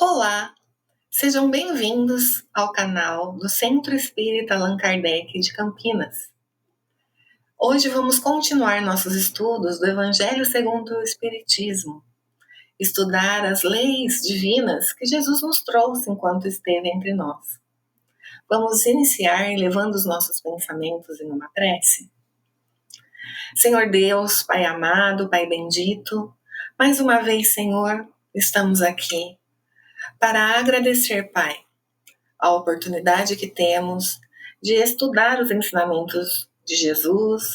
Olá, sejam bem-vindos ao canal do Centro Espírita Allan Kardec de Campinas. Hoje vamos continuar nossos estudos do Evangelho segundo o Espiritismo, estudar as leis divinas que Jesus nos trouxe enquanto esteve entre nós. Vamos iniciar elevando os nossos pensamentos em uma prece. Senhor Deus, Pai amado, Pai bendito, mais uma vez, Senhor, estamos aqui para agradecer, Pai, a oportunidade que temos de estudar os ensinamentos de Jesus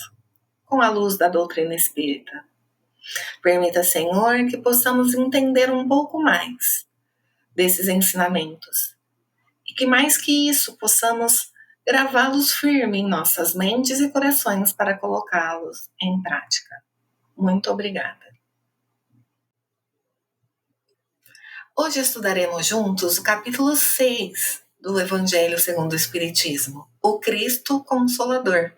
com a luz da doutrina espírita. Permita, Senhor, que possamos entender um pouco mais desses ensinamentos e que, mais que isso, possamos gravá-los firme em nossas mentes e corações para colocá-los em prática. Muito obrigada. Hoje estudaremos juntos o capítulo 6 do Evangelho segundo o Espiritismo, o Cristo Consolador.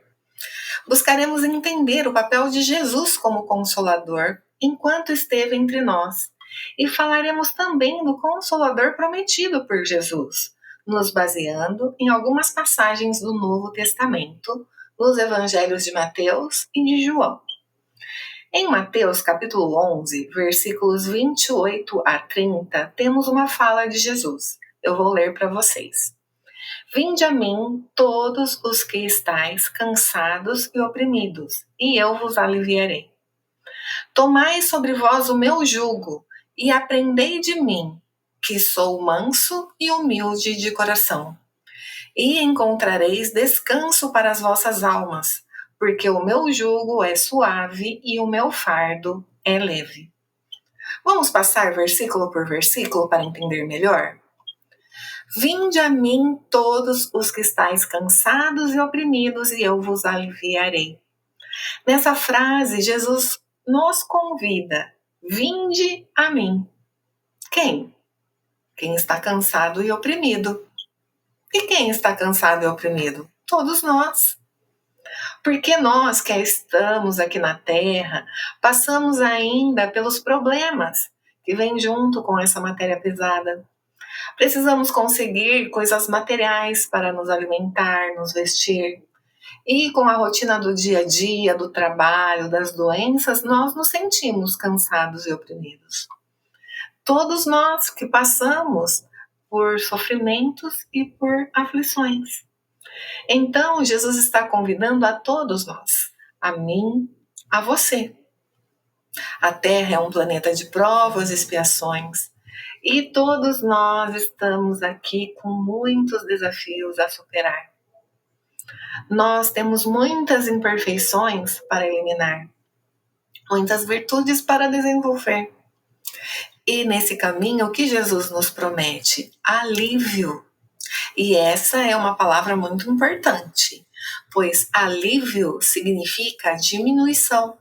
Buscaremos entender o papel de Jesus como Consolador enquanto esteve entre nós e falaremos também do Consolador prometido por Jesus, nos baseando em algumas passagens do Novo Testamento, nos Evangelhos de Mateus e de João. Em Mateus capítulo 11, versículos 28 a 30, temos uma fala de Jesus. Eu vou ler para vocês. Vinde a mim todos os que estáis cansados e oprimidos, e eu vos aliviarei. Tomai sobre vós o meu jugo, e aprendei de mim, que sou manso e humilde de coração. E encontrareis descanso para as vossas almas, porque o meu jugo é suave e o meu fardo é leve. Vamos passar versículo por versículo para entender melhor? Vinde a mim todos os que estáis cansados e oprimidos, e eu vos aliviarei. Nessa frase, Jesus nos convida, vinde a mim. Quem? Quem está cansado e oprimido. E quem está cansado e oprimido? Todos nós. Porque nós que estamos aqui na Terra, passamos ainda pelos problemas que vêm junto com essa matéria pesada. Precisamos conseguir coisas materiais para nos alimentar, nos vestir. E com a rotina do dia a dia, do trabalho, das doenças, nós nos sentimos cansados e oprimidos. Todos nós que passamos por sofrimentos e por aflições. Então, Jesus está convidando a todos nós, a mim, a você. A Terra é um planeta de provas e expiações, e todos nós estamos aqui com muitos desafios a superar. Nós temos muitas imperfeições para eliminar, muitas virtudes para desenvolver. E nesse caminho, o que Jesus nos promete? Alívio. E essa é uma palavra muito importante, pois alívio significa diminuição.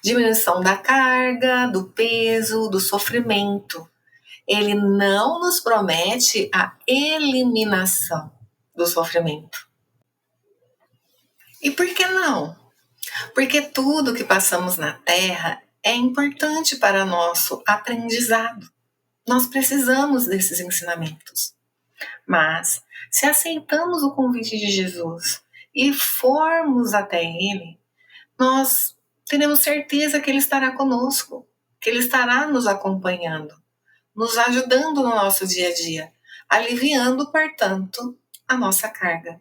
Diminuição da carga, do peso, do sofrimento. Ele não nos promete a eliminação do sofrimento. E por que não? Porque tudo que passamos na Terra é importante para nosso aprendizado. Nós precisamos desses ensinamentos. Mas, se aceitamos o convite de Jesus e formos até Ele, nós teremos certeza que Ele estará conosco, que Ele estará nos acompanhando, nos ajudando no nosso dia a dia, aliviando, portanto, a nossa carga.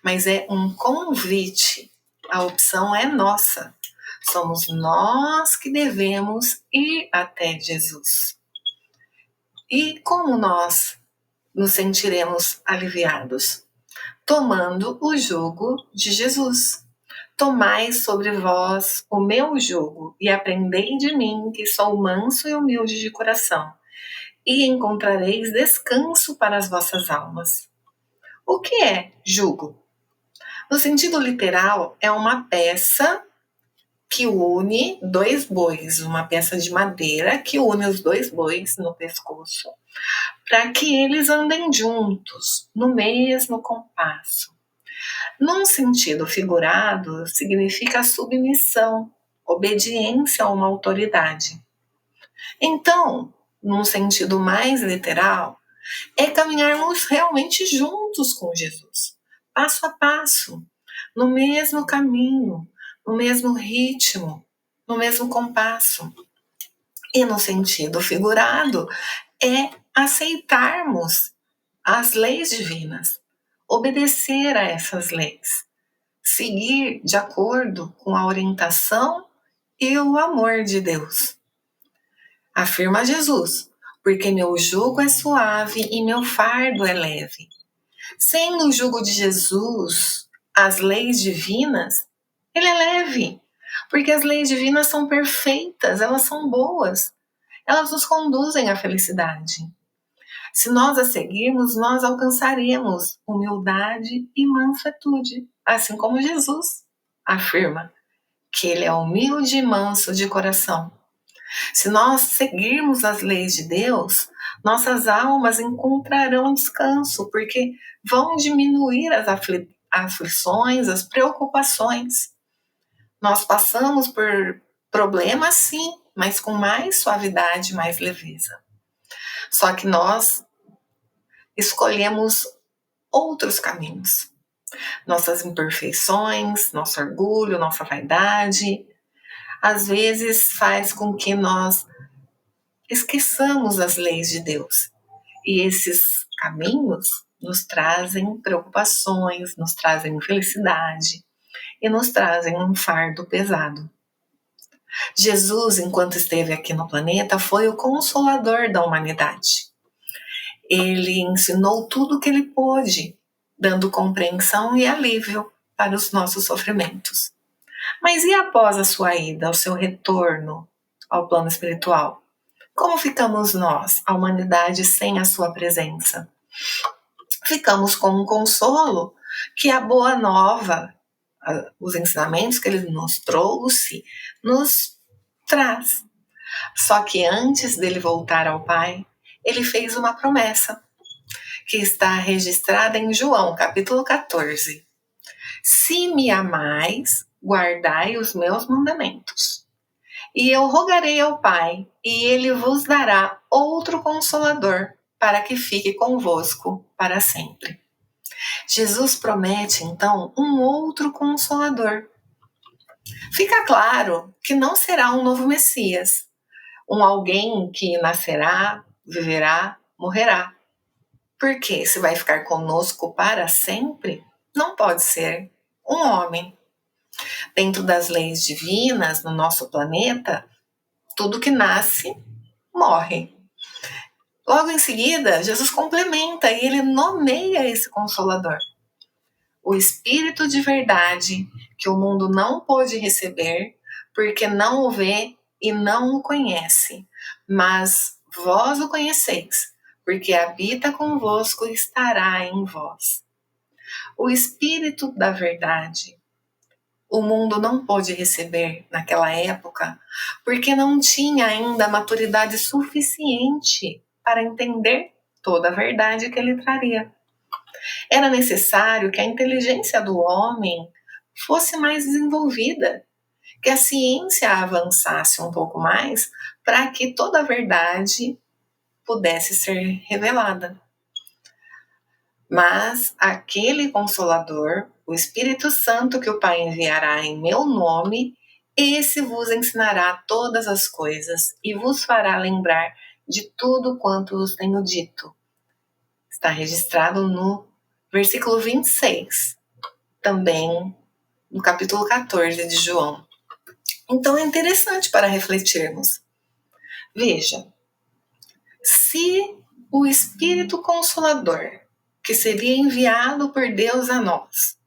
Mas é um convite, a opção é nossa. Somos nós que devemos ir até Jesus. E como nós nos sentiremos aliviados? Tomando o jugo de Jesus. Tomai sobre vós o meu jugo e aprendei de mim, que sou manso e humilde de coração, e encontrareis descanso para as vossas almas. O que é jugo? No sentido literal, é uma peça que une dois bois, uma peça de madeira que une os dois bois no pescoço, para que eles andem juntos, no mesmo compasso. Num sentido figurado, significa submissão, obediência a uma autoridade. Então, num sentido mais literal, é caminharmos realmente juntos com Jesus, passo a passo, no mesmo caminho, no mesmo ritmo, no mesmo compasso. E no sentido figurado, é aceitarmos as leis divinas, obedecer a essas leis, seguir de acordo com a orientação e o amor de Deus. Afirma Jesus, porque meu jugo é suave e meu fardo é leve. Sendo o jugo de Jesus as leis divinas, ele é leve, porque as leis divinas são perfeitas, elas são boas, elas nos conduzem à felicidade. Se nós a seguirmos, nós alcançaremos humildade e mansuetude, assim como Jesus afirma que ele é humilde e manso de coração. Se nós seguirmos as leis de Deus, nossas almas encontrarão descanso, porque vão diminuir as aflições, as preocupações. Nós passamos por problemas, sim, mas com mais suavidade, mais leveza. Só que nós escolhemos outros caminhos. Nossas imperfeições, nosso orgulho, nossa vaidade, às vezes faz com que nós esqueçamos as leis de Deus. E esses caminhos nos trazem preocupações, nos trazem infelicidade e nos trazem um fardo pesado. Jesus, enquanto esteve aqui no planeta, foi o consolador da humanidade. Ele ensinou tudo o que ele pôde, dando compreensão e alívio para os nossos sofrimentos. Mas e após a sua ida, o seu retorno ao plano espiritual? Como ficamos nós, a humanidade, sem a sua presença? Ficamos com um consolo que a boa nova, os ensinamentos que ele nos trouxe, nos traz. Só que antes dele voltar ao Pai, ele fez uma promessa, que está registrada em João, capítulo 14. Se me amais, guardai os meus mandamentos. E eu rogarei ao Pai, e ele vos dará outro consolador, para que fique convosco para sempre. Jesus promete, então, um outro consolador. Fica claro que não será um novo Messias, um alguém que nascerá, viverá, morrerá. Porque se vai ficar conosco para sempre, não pode ser um homem. Dentro das leis divinas, no nosso planeta, tudo que nasce, morre. Logo em seguida, Jesus complementa e ele nomeia esse Consolador. O Espírito de verdade, que o mundo não pôde receber, porque não o vê e não o conhece. Mas vós o conheceis, porque habita convosco e estará em vós. O Espírito da verdade, o mundo não pôde receber naquela época, porque não tinha ainda maturidade suficiente para entender toda a verdade que ele traria. Era necessário que a inteligência do homem fosse mais desenvolvida, que a ciência avançasse um pouco mais para que toda a verdade pudesse ser revelada. Mas aquele Consolador, o Espírito Santo que o Pai enviará em meu nome, esse vos ensinará todas as coisas e vos fará lembrar de tudo quanto vos tenho dito. Está registrado no versículo 26, também no capítulo 14 de João. Então é interessante para refletirmos. Veja, se o Espírito Consolador, que seria enviado por Deus a nós,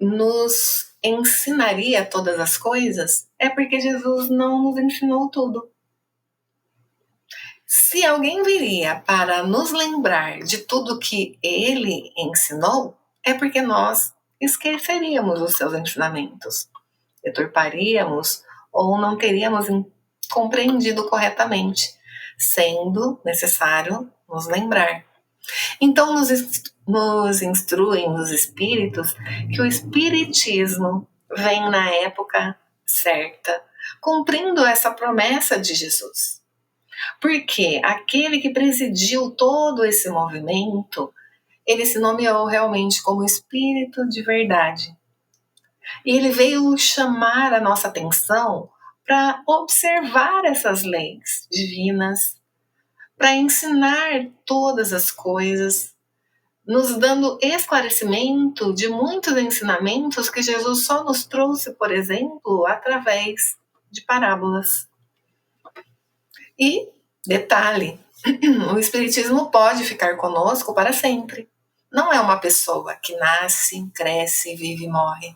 nos ensinaria todas as coisas, é porque Jesus não nos ensinou tudo. Se alguém viria para nos lembrar de tudo que ele ensinou, é porque nós esqueceríamos os seus ensinamentos, deturparíamos ou não teríamos compreendido corretamente, sendo necessário nos lembrar. Então nos instruem os espíritos que o espiritismo vem na época certa, cumprindo essa promessa de Jesus. Porque aquele que presidiu todo esse movimento, ele se nomeou realmente como Espírito de Verdade. E ele veio chamar a nossa atenção para observar essas leis divinas, para ensinar todas as coisas, nos dando esclarecimento de muitos ensinamentos que Jesus só nos trouxe, por exemplo, através de parábolas. E, detalhe, o Espiritismo pode ficar conosco para sempre. Não é uma pessoa que nasce, cresce, vive e morre.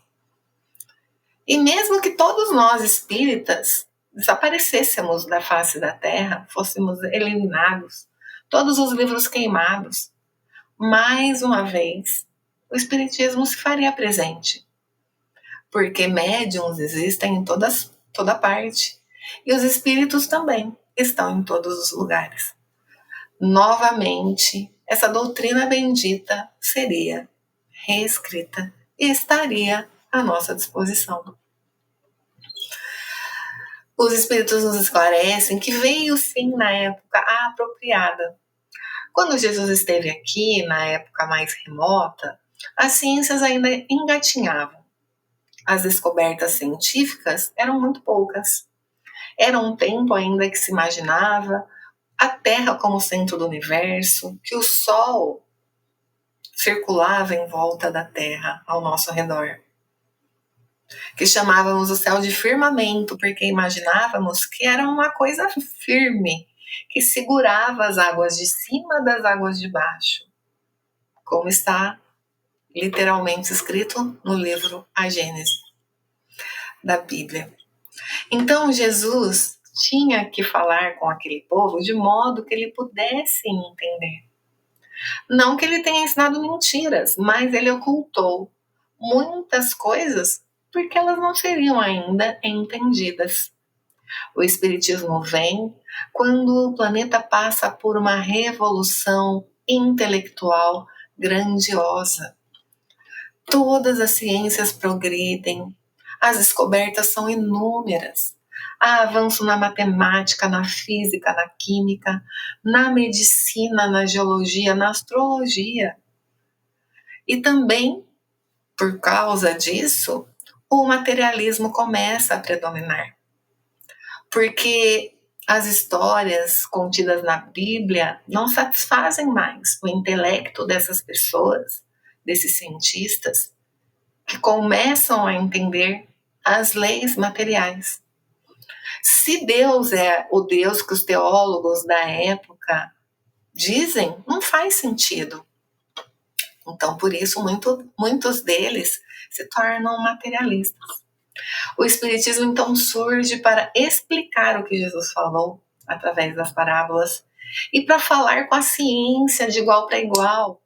E mesmo que todos nós espíritas desaparecêssemos da face da Terra, fôssemos eliminados, todos os livros queimados, mais uma vez, o Espiritismo se faria presente. Porque médiums existem em toda parte. E os espíritos também estão em todos os lugares. Novamente, essa doutrina bendita seria reescrita e estaria à nossa disposição. Os espíritos nos esclarecem que veio sim na época apropriada. Quando Jesus esteve aqui, na época mais remota, as ciências ainda engatinhavam. As descobertas científicas eram muito poucas. Era um tempo ainda que se imaginava a Terra como centro do universo, que o Sol circulava em volta da Terra, ao nosso redor. Que chamávamos o céu de firmamento, porque imaginávamos que era uma coisa firme, que segurava as águas de cima das águas de baixo, como está literalmente escrito no livro A Gênese da Bíblia. Então Jesus tinha que falar com aquele povo de modo que ele pudesse entender. Não que ele tenha ensinado mentiras, mas ele ocultou muitas coisas porque elas não seriam ainda entendidas. O Espiritismo vem quando o planeta passa por uma revolução intelectual grandiosa. Todas as ciências progridem, as descobertas são inúmeras. Há avanço na matemática, na física, na química, na medicina, na geologia, na astrologia. E também, por causa disso, o materialismo começa a predominar. Porque as histórias contidas na Bíblia não satisfazem mais o intelecto dessas pessoas, desses cientistas, que começam a entender as leis materiais. Se Deus é o Deus que os teólogos da época dizem, não faz sentido. Então, por isso, muitos deles se tornam materialistas. O Espiritismo, então, surge para explicar o que Jesus falou através das parábolas e para falar com a ciência de igual para igual,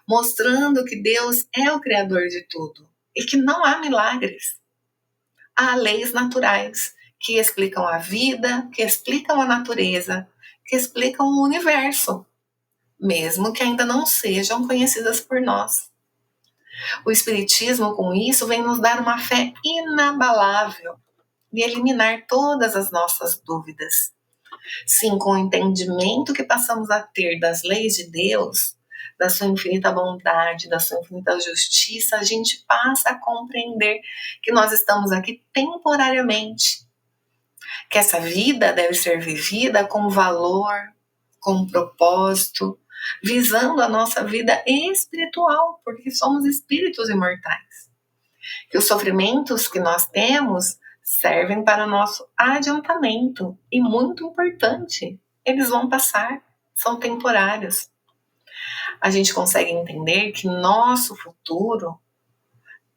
mostrando que Deus é o Criador de tudo e que não há milagres. Há leis naturais que explicam a vida, que explicam a natureza, que explicam o universo, mesmo que ainda não sejam conhecidas por nós. O Espiritismo, com isso, vem nos dar uma fé inabalável e eliminar todas as nossas dúvidas. Sim, com o entendimento que passamos a ter das leis de Deus, da sua infinita bondade, da sua infinita justiça, a gente passa a compreender que nós estamos aqui temporariamente, que essa vida deve ser vivida com valor, com propósito, visando a nossa vida espiritual, porque somos espíritos imortais. Que os sofrimentos que nós temos servem para nosso adiantamento e, muito importante, eles vão passar, são temporários. A gente consegue entender que nosso futuro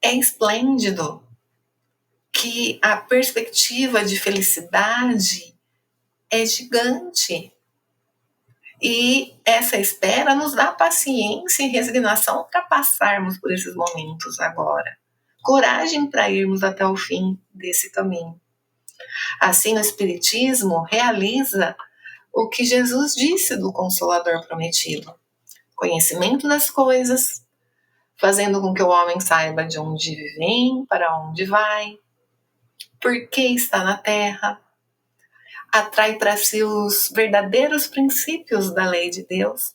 é esplêndido, que a perspectiva de felicidade é gigante. E essa espera nos dá paciência e resignação para passarmos por esses momentos agora. Coragem para irmos até o fim desse caminho. Assim, o Espiritismo realiza o que Jesus disse do Consolador prometido: conhecimento das coisas, fazendo com que o homem saiba de onde vem, para onde vai, por que está na Terra. atrai para si os verdadeiros princípios da lei de Deus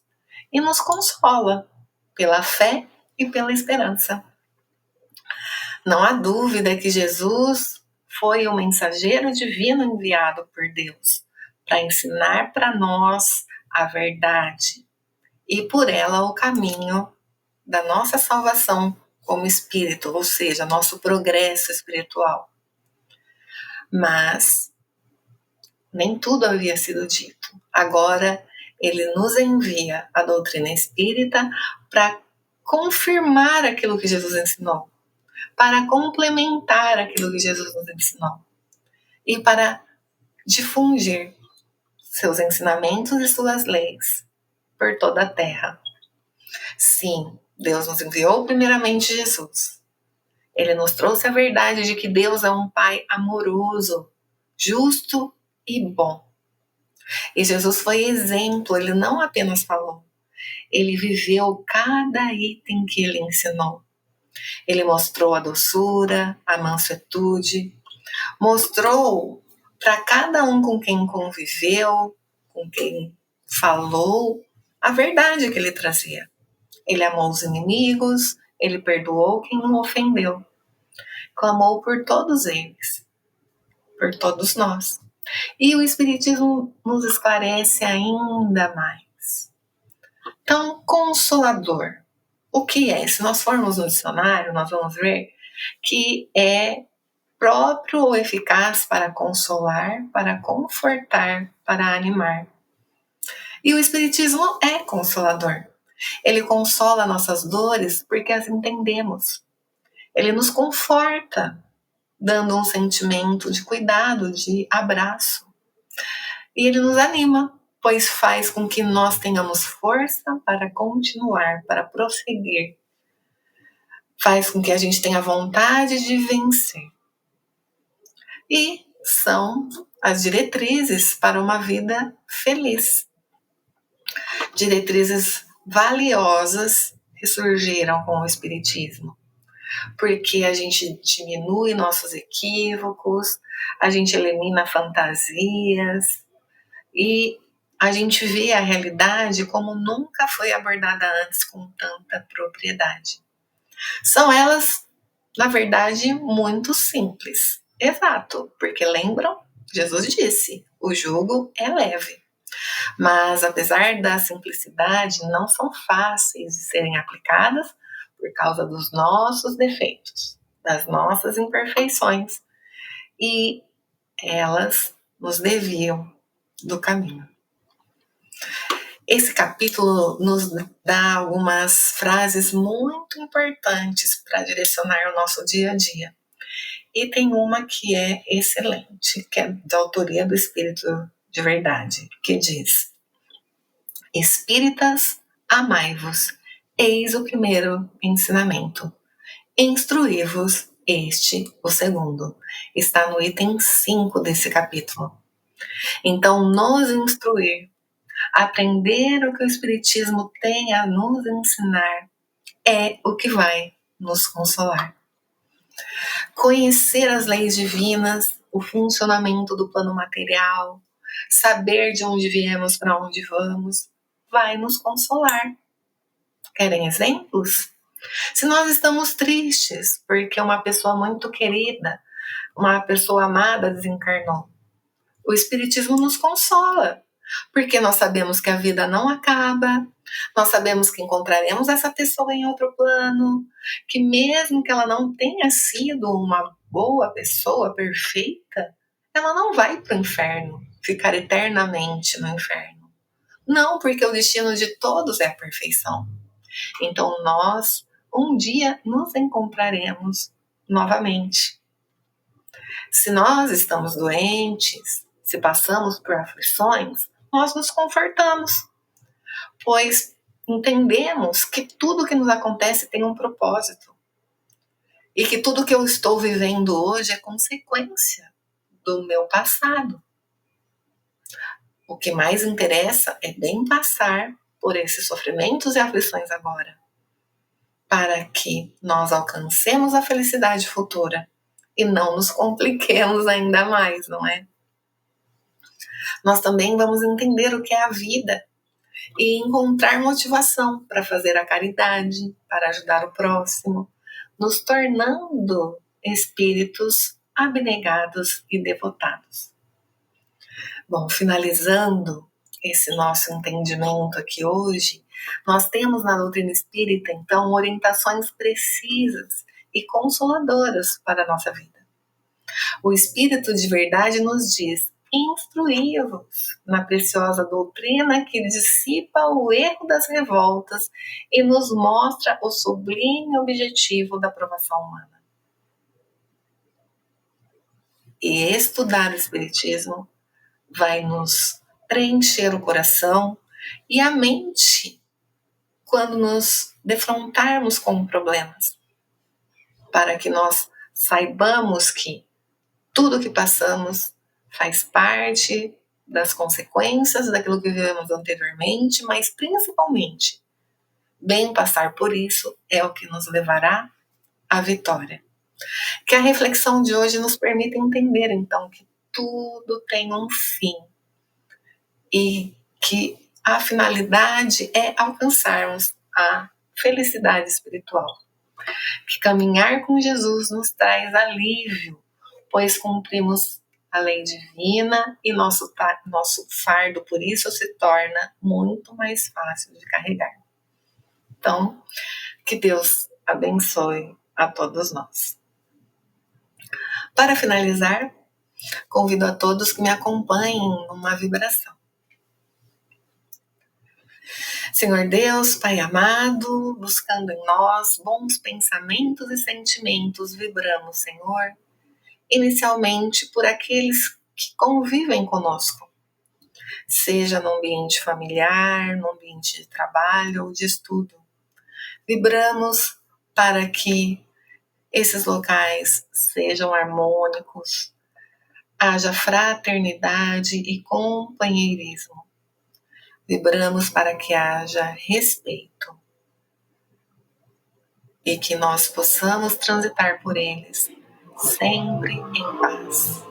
e nos consola pela fé e pela esperança. Não há dúvida que Jesus foi o mensageiro divino enviado por Deus para ensinar para nós a verdade e por ela o caminho da nossa salvação como espírito, ou seja, nosso progresso espiritual. Mas nem tudo havia sido dito. Agora ele nos envia a doutrina espírita para confirmar aquilo que Jesus ensinou, para complementar aquilo que Jesus nos ensinou e para difundir seus ensinamentos e suas leis por toda a terra. Sim, Deus nos enviou primeiramente Jesus. Ele nos trouxe a verdade de que Deus é um Pai amoroso, justo e bom. E Jesus foi exemplo, ele não apenas falou, ele viveu cada item que ele ensinou. Ele mostrou a doçura, a mansuetude, mostrou para cada um com quem conviveu, com quem falou, a verdade que ele trazia. Ele amou os inimigos, ele perdoou quem o ofendeu, clamou por todos eles, por todos nós. E o Espiritismo nos esclarece ainda mais. Então, consolador, o que é? Se nós formos no dicionário, nós vamos ver que é próprio ou eficaz para consolar, para confortar, para animar. E o Espiritismo é consolador. Ele consola nossas dores porque as entendemos. Ele nos conforta, dando um sentimento de cuidado, de abraço. E ele nos anima, pois faz com que nós tenhamos força para continuar, para prosseguir. Faz com que a gente tenha vontade de vencer. E são as diretrizes para uma vida feliz. Diretrizes valiosas que surgiram com o Espiritismo, porque a gente diminui nossos equívocos, a gente elimina fantasias e a gente vê a realidade como nunca foi abordada antes com tanta propriedade. São elas, na verdade, muito simples. Exato, porque lembram? Jesus disse, o jugo é leve. Mas, apesar da simplicidade, não são fáceis de serem aplicadas por causa dos nossos defeitos, das nossas imperfeições. E elas nos desviam do caminho. Esse capítulo nos dá algumas frases muito importantes para direcionar o nosso dia a dia. E tem uma que é excelente, que é da autoria do Espírito de Verdade, que diz: Espíritas, amai-vos, eis o primeiro ensinamento. Instruí-vos, este o segundo. Está no item 5 desse capítulo. Então, nos instruir, aprender o que o Espiritismo tem a nos ensinar, é o que vai nos consolar. Conhecer as leis divinas, o funcionamento do plano material, saber de onde viemos para onde vamos, vai nos consolar. Querem exemplos? Se nós estamos tristes porque uma pessoa muito querida, uma pessoa amada desencarnou, o Espiritismo nos consola, porque nós sabemos que a vida não acaba, nós sabemos que encontraremos essa pessoa em outro plano, que mesmo que ela não tenha sido uma boa pessoa, perfeita, ela não vai para o inferno, ficar eternamente no inferno. Não, porque o destino de todos é a perfeição. Então nós, um dia, nos encontraremos novamente. Se nós estamos doentes, se passamos por aflições, nós nos confortamos, pois entendemos que tudo que nos acontece tem um propósito e que tudo que eu estou vivendo hoje é consequência do meu passado. O que mais interessa é bem passar por esses sofrimentos e aflições agora, para que nós alcancemos a felicidade futura e não nos compliquemos ainda mais, não é? Nós também vamos entender o que é a vida e encontrar motivação para fazer a caridade, para ajudar o próximo, nos tornando espíritos abnegados e devotados. Bom, finalizando esse nosso entendimento aqui hoje, nós temos na doutrina espírita, então, orientações precisas e consoladoras para a nossa vida. O Espírito de verdade nos diz: instruí-vos na preciosa doutrina que dissipa o erro das revoltas e nos mostra o sublime objetivo da aprovação humana. E estudar o Espiritismo vai nos preencher o coração e a mente quando nos defrontarmos com problemas, para que nós saibamos que tudo que passamos faz parte das consequências daquilo que vivemos anteriormente, mas principalmente, bem passar por isso é o que nos levará à vitória. Que a reflexão de hoje nos permita entender, então, que tudo tem um fim e que a finalidade é alcançarmos a felicidade espiritual. Que caminhar com Jesus nos traz alívio, pois cumprimos a lei divina e nosso fardo, por isso, se torna muito mais fácil de carregar. Então, que Deus abençoe a todos nós. Para finalizar, convido a todos que me acompanhem numa vibração. Senhor Deus, Pai amado, buscando em nós bons pensamentos e sentimentos, vibramos, Senhor, inicialmente por aqueles que convivem conosco, seja no ambiente familiar, no ambiente de trabalho ou de estudo. Vibramos para que esses locais sejam harmônicos, haja fraternidade e companheirismo. Vibramos para que haja respeito e que nós possamos transitar por eles sempre em paz.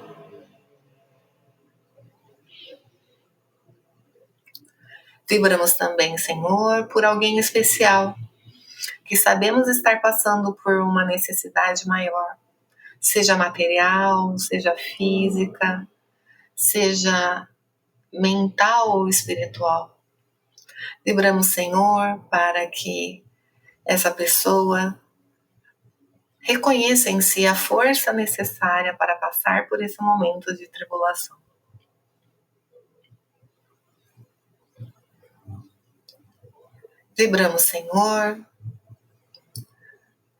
Vibramos também, Senhor, por alguém especial, que sabemos estar passando por uma necessidade maior, seja material, seja física, seja mental ou espiritual. Vibramos, Senhor, para que essa pessoa reconheça em si a força necessária para passar por esse momento de tribulação. Vibramos, Senhor,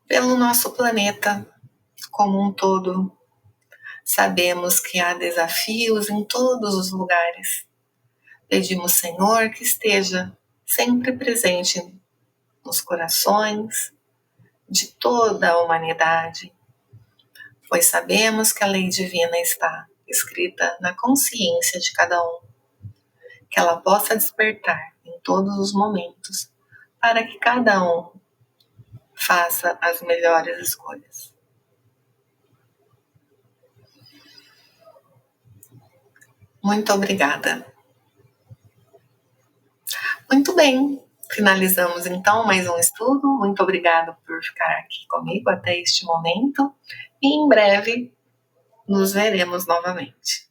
pelo nosso planeta como um todo. Sabemos que há desafios em todos os lugares. Pedimos, Senhor, que esteja sempre presente nos corações de toda a humanidade, pois sabemos que a lei divina está escrita na consciência de cada um, que ela possa despertar em todos os momentos, para que cada um faça as melhores escolhas. Muito obrigada. Muito bem, finalizamos então mais um estudo. Muito obrigada por ficar aqui comigo até este momento e em breve nos veremos novamente.